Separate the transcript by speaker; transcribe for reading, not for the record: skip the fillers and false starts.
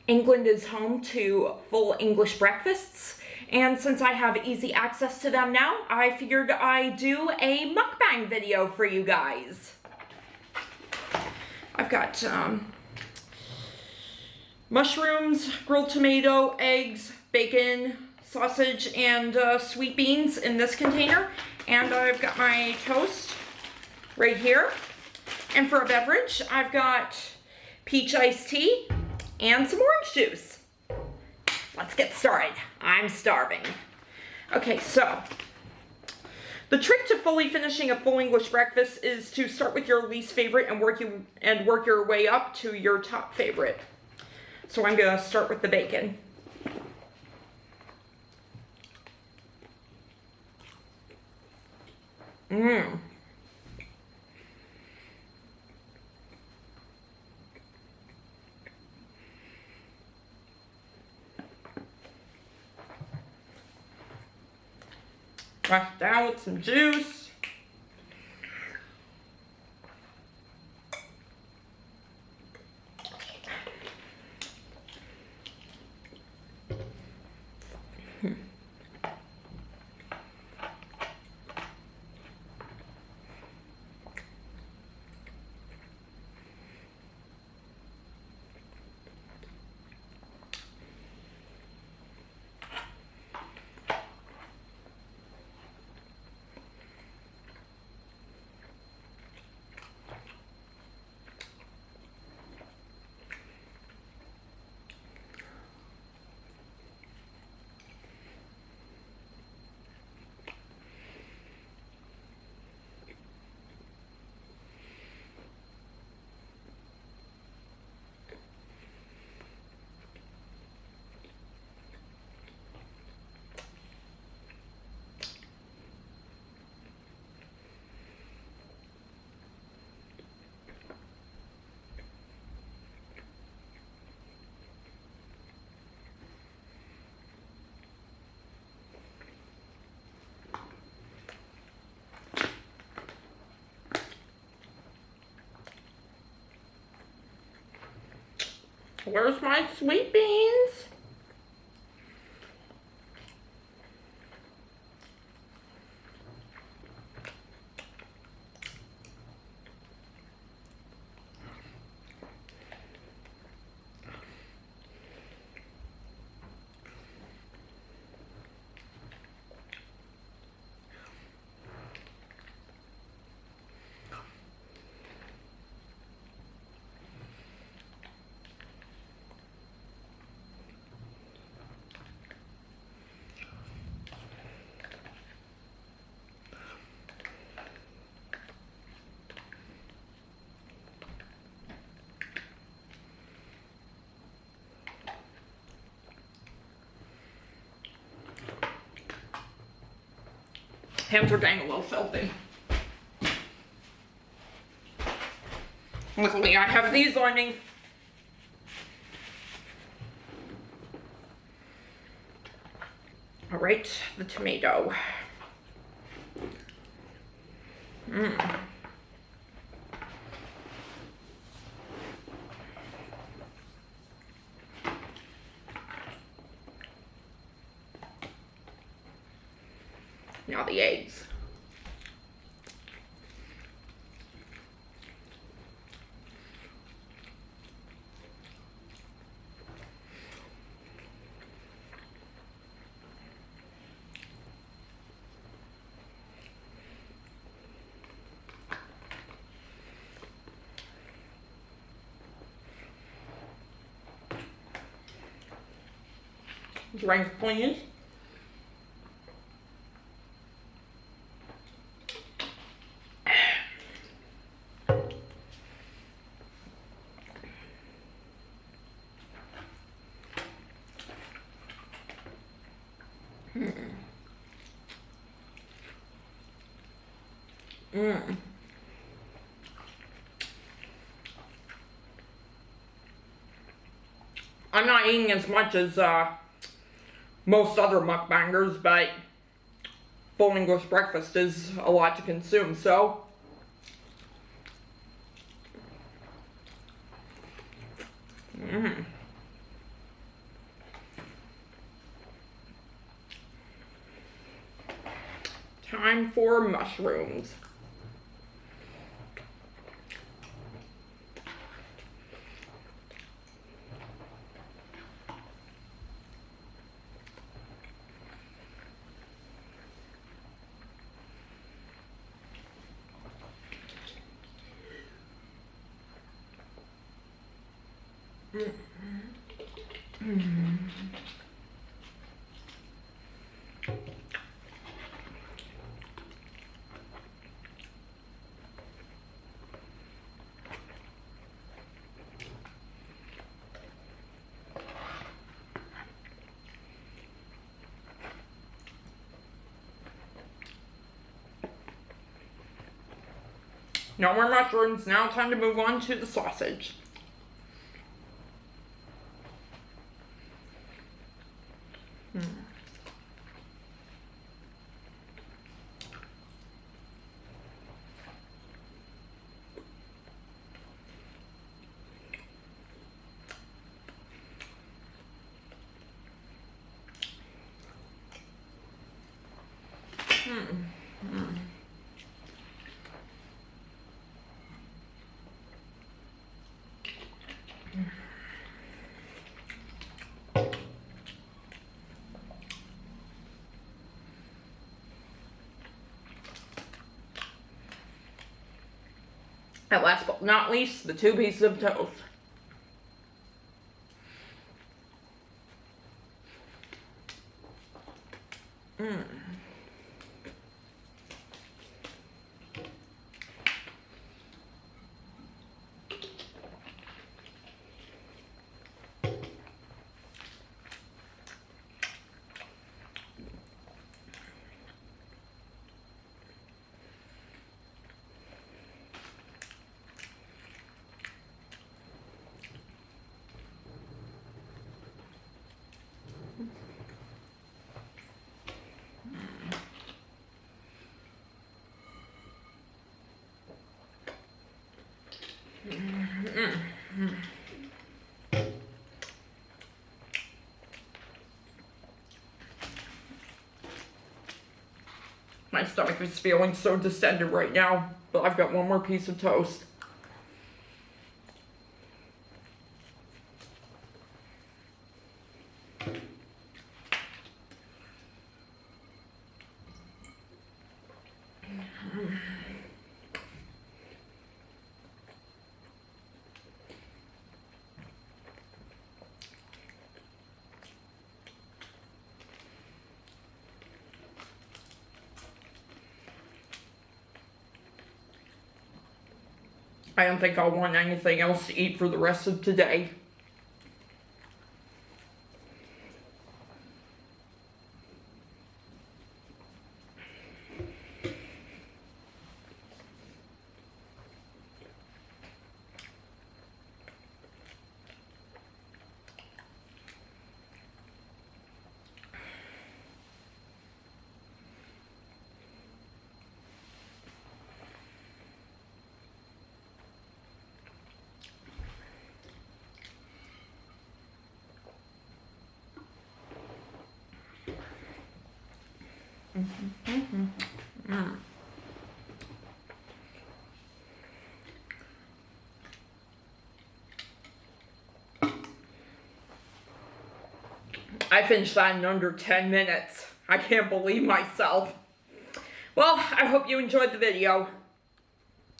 Speaker 1: England is home to full English breakfasts, and since I have easy access to them now, I figured I'd do a mukbang video for you guys. I've got mushrooms, grilled tomato, eggs, bacon, sausage, and sweet beans in this container. And I've got my toast right here. And for a beverage, I've got peach iced tea and some orange juice. Let's get started. I'm starving. Okay, so the trick to fully finishing a full English breakfast is to start with your least favorite and work your way up to your top favorite. So I'm gonna start with the bacon. Wash it down with some juice. Where's my sweet beans? Hands are getting a little filthy. Luckily, I have these on me. All right, the tomato. Now the eggs. Drink, please. I'm not eating as much as most other mukbangers, but full English breakfast is a lot to consume, so time for mushrooms. No more mushrooms. Now time to move on to the sausage. And last but not least, the 2 pieces of toast. My stomach is feeling so distended right now, but I've got one more piece of toast. I don't think I'll want anything else to eat for the rest of today. I finished that in under 10 minutes. I can't believe myself. Well, I hope you enjoyed the video.